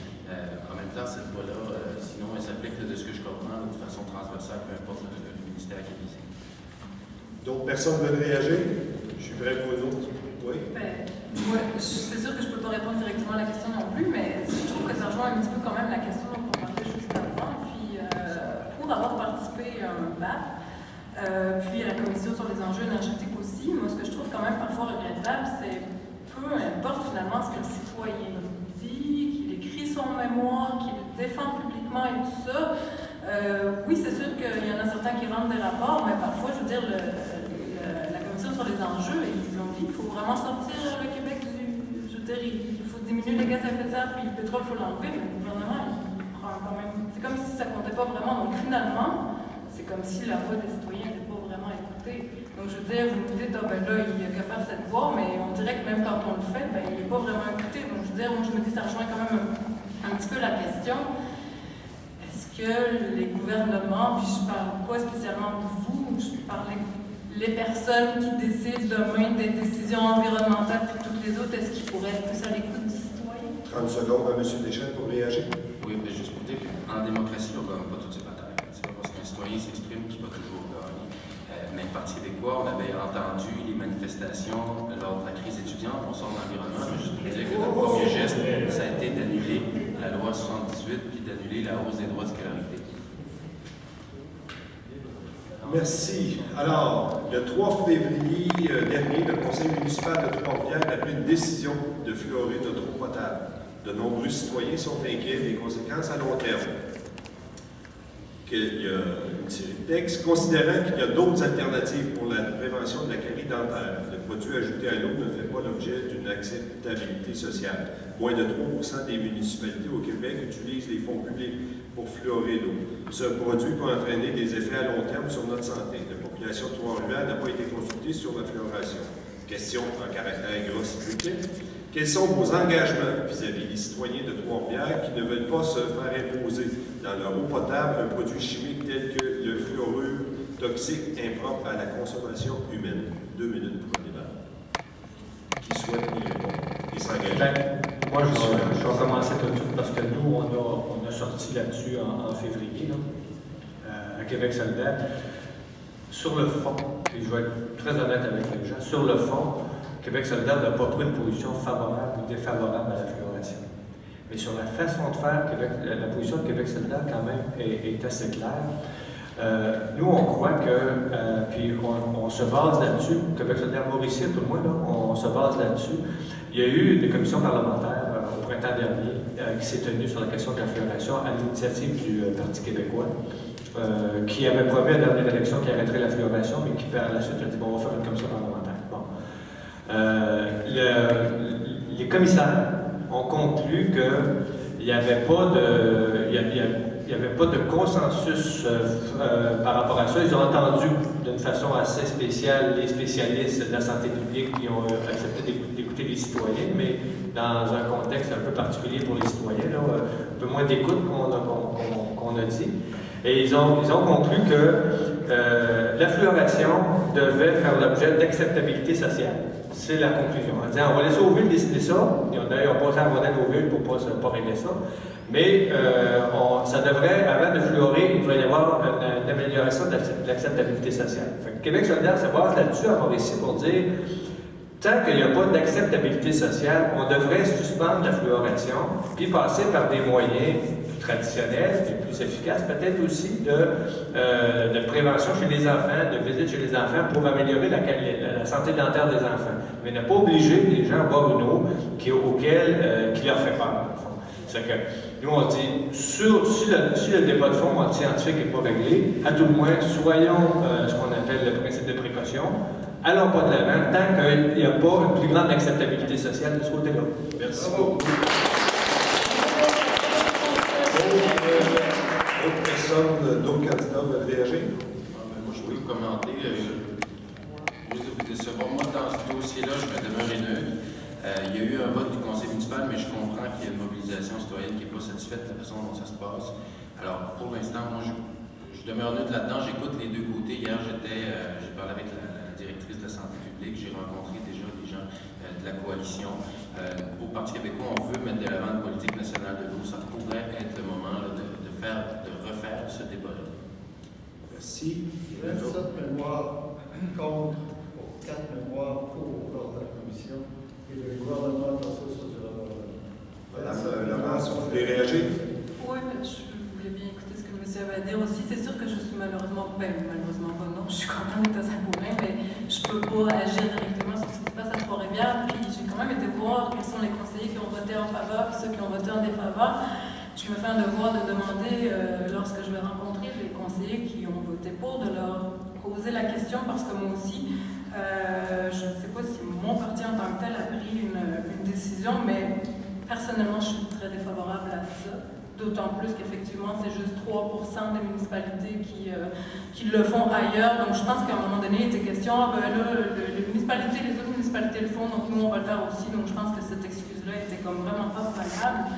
En même temps, cette loi-là, sinon, elle s'applique de ce que je comprends de façon transversale, peu importe le ministère qui est visé. Donc, personne ne veut réagir? Je suis prêt pour vous autres. Oui? Moi, c'est sûr que je ne peux pas répondre directement à la question non plus, mais je trouve que ça rejoint un petit peu quand même la question dont on parlait juste avant. Puis, pour avoir participé à un BAP, puis à la commission sur les enjeux énergétiques aussi, moi, ce que je trouve quand même parfois regrettable, c'est peu importe finalement ce que le citoyen dit, qu'il écrit son mémoire, qu'il défend publiquement et tout ça. Oui, c'est sûr qu'il y en a certains qui rendent des rapports, mais parfois, je veux dire, la commission sur les enjeux, ils ont dit qu'il faut vraiment sortir le Québec du... Je veux dire, il faut diminuer les gaz à effet de serre, puis le pétrole, il faut l'enlever, mais le gouvernement, il prend quand même... C'est comme si ça comptait pas vraiment. Donc finalement, c'est comme si la voix des citoyens n'était pas vraiment écoutée. Donc je veux dire, vous me dites, ah ben là, il n'y a qu'à faire cette voix, mais on dirait que même quand on le fait, ben, il n'est pas vraiment écouté. Donc je veux dire, moi je me dis, ça rejoint quand même un petit peu la question. Est-ce que les gouvernements, puis je parle pas spécialement de vous, je parle les personnes qui décident demain des décisions environnementales, puis toutes les autres, est-ce qu'ils pourraient être plus à l'écoute du citoyen? 30 secondes à M. Deschênes pour réagir. Oui, mais juste pour dire qu'en démocratie, on ne gagne pas toutes ces batailles. C'est pas parce qu'un citoyen s'exprime qu'il va toujours gagner. Mais le Parti québécois, on avait entendu les manifestations lors de la crise étudiante, on sort de l'environnement, mais juste pour dire que le premier geste, ça a été d'annuler la loi 78 puis d'annuler la hausse des droits de scolarité. Merci. Alors, le 3 février dernier, le conseil municipal de Trois-Rivières a pris une décision de fluorer notre eau potable. De nombreux citoyens sont inquiets des conséquences à long terme. Il y a une série de textes considérant qu'il y a d'autres alternatives pour la prévention de la carie dentaire. Le produit ajouté à l'eau ne fait pas l'objet d'une acceptabilité sociale. Moins de 3% des municipalités au Québec utilisent les fonds publics pour fluorer l'eau. Ce produit peut entraîner des effets à long terme sur notre santé. La population de Trois-Rivières n'a pas été consultée sur la fluoration. Question en caractère grosse public. Quels sont vos engagements vis-à-vis des citoyens de Trois-Rivières qui ne veulent pas se faire imposer dans leur eau potable un produit chimique tel que le fluorure toxique impropre à la consommation humaine? 2 minutes pour le débat. Qui souhaite y répondre et s'engager? Moi, je vais commencer tout de suite parce que nous, on a sorti là-dessus en février, là, à Québec solidaire. Sur le fond, et je vais être très honnête avec les gens, sur le fond, Québec solidaire n'a pas pris une position favorable ou défavorable à la fluoration. Mais sur la façon de faire, la position de Québec solidaire, quand même, est assez claire. Nous, on croit que, puis on se base là-dessus, Québec solidaire Mauricie, tout le moins, là, on se base là-dessus. Il y a eu des commissions parlementaires au printemps dernier qui s'est tenue sur la question de la fluoration à l'initiative du Parti québécois, qui avait promis à la dernière élection qu'il arrêterait la fluoration, mais qui par la suite a dit bon, on va faire une commission parlementaire. Bon. Les commissaires ont conclu qu'il n'y avait pas de consensus par rapport à ça. Ils ont entendu d'une façon assez spéciale les spécialistes de la santé publique qui ont accepté d'écouter les citoyens, mais dans un contexte un peu particulier pour les citoyens, là, un peu moins d'écoute qu'on a dit. Et ils ont conclu que la fluoration devait faire l'objet d'acceptabilité sociale. C'est la conclusion. En disant, on va laisser aux villes décider ça. Ils ont d'ailleurs passé à modèle aux villes pour ne pas régler ça. Mais ça devrait, avant de fluorer, il devrait y avoir une amélioration de l'acceptabilité sociale. Fait que Québec solidaire se base là-dessus à Mauricie pour dire, tant qu'il n'y a pas d'acceptabilité sociale, on devrait suspendre la fluoration, puis passer par des moyens plus traditionnels et plus efficaces, peut-être aussi de prévention chez les enfants, de visite chez les enfants pour améliorer la santé dentaire des enfants. Mais ne pas obliger les gens à boire une eau qui leur fait peur. C'est que nous, on dit, si le débat de fond scientifique n'est pas réglé, à tout le moins, soyons ce qu'on appelle le principe de précaution, allons pas de l'avant tant qu'il n'y a pas une plus grande acceptabilité sociale de ce côté-là. Merci beaucoup. D'autres personnes, d'autres candidats veulent réagir? Moi, je voulais commenter. Moi, dans ce dossier-là, je me demeure neutre. Il y a eu un vote du conseil municipal, mais je comprends qu'il y a une mobilisation citoyenne qui n'est pas satisfaite de la façon dont ça se passe. Alors, pour l'instant, moi, je demeure neutre là-dedans. J'écoute les deux côtés. Hier, j'ai parlé avec la directrice de la santé publique. J'ai rencontré déjà des gens de la coalition. Au Parti québécois, on veut mettre de l'avant une politique nationale de l'eau. Ça pourrait être le moment là, de refaire ce débat-là. Merci. 27 mémoires contre, 4 mémoires pour lors de la commission. Et le gouvernement dans ça, ça dira. Madame Laurence, vous voulez réagir? Oui, mais je voulais bien écouter ce que le monsieur avait à dire aussi. C'est sûr que je suis malheureusement pas, non, je suis contente d'être à Saint-Paulin, mais je peux pas agir directement sur ce qui se passe à Trois-Rivières. Puis j'ai quand même été voir quels sont les conseillers qui ont voté en faveur et ceux qui ont voté en défaveur. Je me fais un devoir de demander, lorsque je vais rencontrer les conseillers qui ont voté pour, de leur poser la question, parce que moi aussi, je ne sais pas si mon parti en tant que tel a pris une décision, mais personnellement, je suis très défavorable à ça. D'autant plus qu'effectivement, c'est juste 3% des municipalités qui le font ailleurs. Donc, je pense qu'à un moment donné, il était question, les autres municipalités le font, donc nous, on va le faire aussi. Donc, je pense que cette excuse-là était comme vraiment pas valable.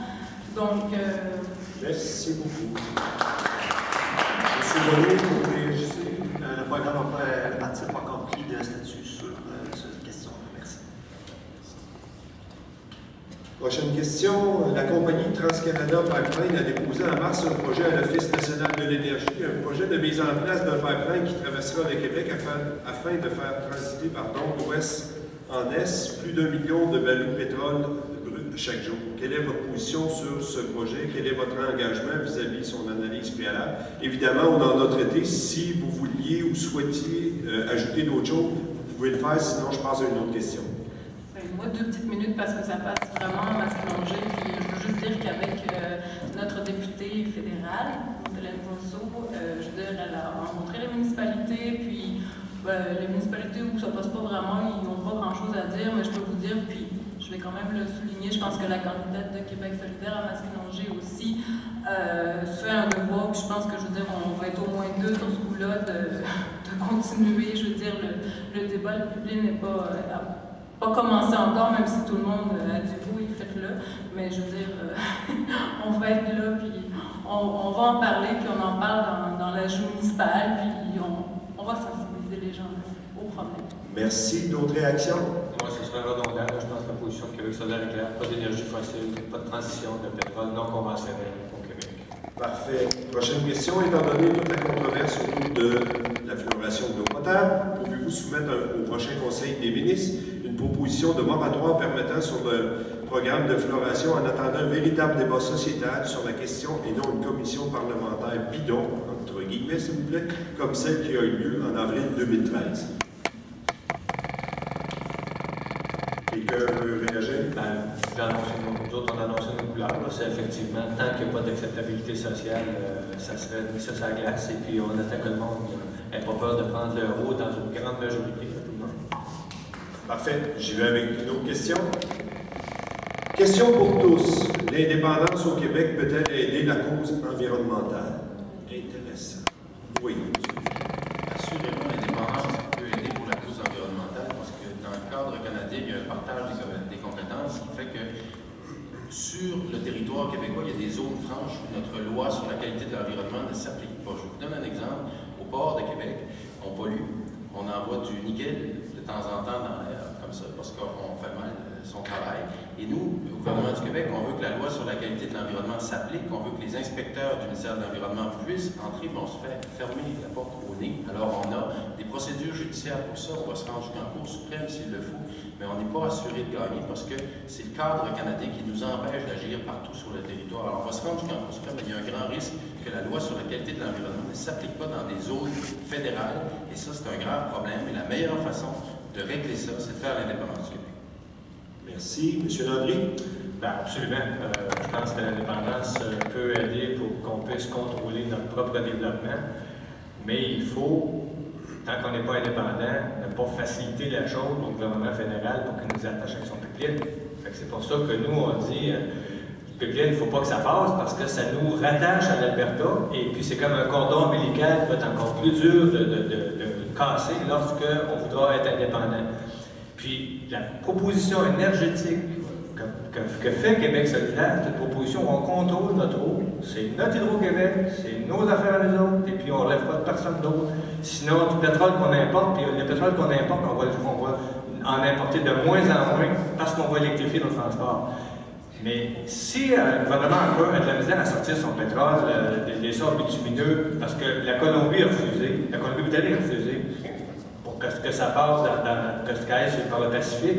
Donc, merci beaucoup. Monsieur Bonneau, vous réagissez? Le programme le parti n'a pas encore pris de statut sur cette question. Merci. Prochaine question. La compagnie TransCanada Pipeline a déposé en mars un projet à l'Office national de l'énergie, un projet de mise en place d'un pipeline qui traversera le Québec afin de faire transiter d'ouest en est plus d'1 million de barils de pétrole brut chaque jour. Quelle est votre position sur ce projet? Quel est votre engagement vis-à-vis de son analyse préalable? Évidemment, on en a traité. Si vous vouliez ou souhaitiez ajouter d'autres choses, vous pouvez le faire, sinon je passe à une autre question. Moi, 2 petites minutes parce que ça passe vraiment à Masquinongé. Puis je veux juste dire qu'avec notre députée fédérale, Madeleine Rousseau, je veux dire, elle a rencontré les municipalités, puis les municipalités où ça passe pas vraiment, ils n'ont pas grand-chose à dire, mais je peux vous dire, puis je vais quand même le souligner, je pense que la candidate de Québec solidaire à Masquinongé aussi se fait un devoir, puis je pense que, je veux dire, on va être au moins 2 sur ce coup-là de continuer, je veux dire, le débat, le public n'est pas commencé encore, même si tout le monde a dit oui, faites-le. Mais je veux dire, on va être là, puis on va en parler, puis on en parle dans la journée municipale, puis on va sensibiliser les gens au problème. Merci. D'autres réactions? Moi, ce serait redondant. Je pense que la position de Québec solidaire est claire. Pas d'énergie fossile, pas de transition de pétrole non conventionnel au Québec. Parfait. Prochaine question. Étant donné toute la controverse autour de la fluoration de l'eau potable, pouvez-vous soumettre au prochain Conseil des ministres une proposition de moratoire permettant sur le programme de fluoration en attendant un véritable débat sociétal sur la question et non une commission parlementaire bidon, entre guillemets, s'il vous plaît, comme celle qui a eu lieu en avril 2013? Quelqu'un veut réagir? Nous autres, on a annoncé nos couleurs. C'est effectivement, tant qu'il n'y a pas d'acceptabilité sociale, ça serait mis ça sur la glace. Et puis, on attend que le monde n'ait pas peur de prendre le haut dans une grande majorité de tout le monde. Parfait. J'y vais avec une autre question. Question pour tous. L'indépendance au Québec peut-elle aider la cause environnementale? Intéressant. Oui. Assurément, l'indépendance peut aider pour la cause environnementale parce que dans le cadre canadien, il y a un partage des compétences qui fait que sur le territoire québécois, il y a des zones franches où notre loi sur la qualité de l'environnement ne s'applique pas. Je vous donne un exemple. Au port de Québec, on pollue, on envoie du nickel de temps en temps dans l'air, comme ça, parce qu'on fait mal son travail. Et nous, au gouvernement du Québec, on veut que la loi sur la qualité de l'environnement s'applique, on veut que les inspecteurs du ministère de l'Environnement puissent entrer, mais on se fait fermer la porte au nez. Alors, on a des procédures judiciaires pour ça, on va se rendre jusqu'en Cour suprême s'il le faut, mais on n'est pas assuré de gagner parce que c'est le cadre canadien qui nous empêche d'agir partout sur le territoire. Alors, on va se rendre jusqu'en Cour suprême, mais il y a un grand risque que la loi sur la qualité de l'environnement ne s'applique pas dans des zones fédérales, et ça, c'est un grave problème, et la meilleure façon de régler ça, c'est de faire l'indépendance du Québec. Merci. Monsieur Landry? Ben, absolument. Je pense que l'indépendance peut aider pour qu'on puisse contrôler notre propre développement, mais il faut, tant qu'on n'est pas indépendant, ne pas faciliter la chose au gouvernement fédéral pour qu'il nous attache avec son pipeline. C'est pour ça que nous, on dit le pipeline, il ne faut pas que ça passe parce que ça nous rattache à l'Alberta et puis c'est comme un cordon ombilical qui va être encore plus dur de casser lorsqu'on voudra être indépendant. Puis la proposition énergétique que fait Québec solidaire, c'est une proposition où on contrôle notre eau. C'est notre Hydro-Québec, c'est nos affaires à nous autres, et puis on ne relève pas de personne d'autre. Sinon, du pétrole qu'on importe, puis le pétrole qu'on importe, on va en importer de moins en moins parce qu'on va électrifier nos transports. Mais si le gouvernement a de la misère à sortir son pétrole des sorts bitumineux, parce que la Colombie a refusé, la Colombie-Britannique a refusé, pour que ça passe que ça aille par le Pacifique,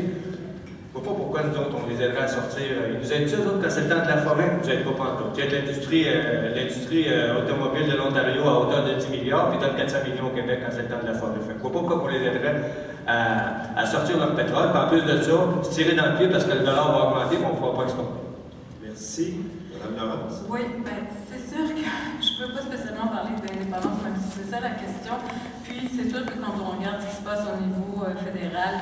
je ne vois pas pourquoi nous autres, on les aiderait à sortir. Ils nous aident ça, eux autres, quand c'est le temps de la forêt, ils nous aident pas pantoute. Il y a l'industrie automobile de l'Ontario à hauteur de 10 milliards, puis ils donnent 400 millions au Québec quand c'est le temps de la forêt. Fait que je ne vois pas pourquoi on les aiderait à sortir leur pétrole, puis en plus de ça, se tirer dans le pied parce que le dollar va augmenter, mais on ne pourra pas exporter. Merci. Madame Laurence? Oui, bien, c'est sûr que je ne peux pas spécialement parler d'indépendance, même si c'est ça la question. Puis, c'est sûr que quand on regarde ce qui se passe au niveau fédéral,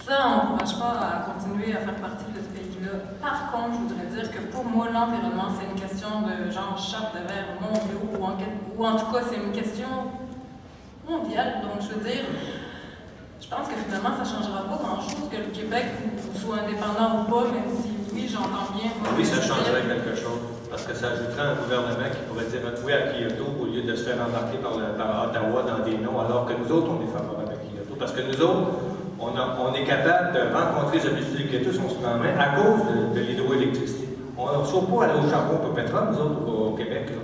ça n'encourage pas à continuer à faire partie de ce pays-là. Par contre, je voudrais dire que pour moi, l'environnement, c'est une question de genre charte de verre mondiaux, ou en tout cas, c'est une question mondiale. Donc, je veux dire, je pense que finalement, ça ne changera pas grand-chose que le Québec soit indépendant ou pas, même si, oui, j'entends bien. Oui, ça changerait quelque chose, parce que ça ajouterait un gouvernement qui pourrait dire oui à Kyoto au lieu de se faire embarquer par Ottawa dans des noms, alors que nous autres, on est favorables à Kyoto. Parce que nous autres, on est capable de rencontrer les objectifs de Kyoto si on se prend en main à cause de l'hydroélectricité. On ne sauve pas aller au charbon et au pétrole, nous autres, au Québec. Là.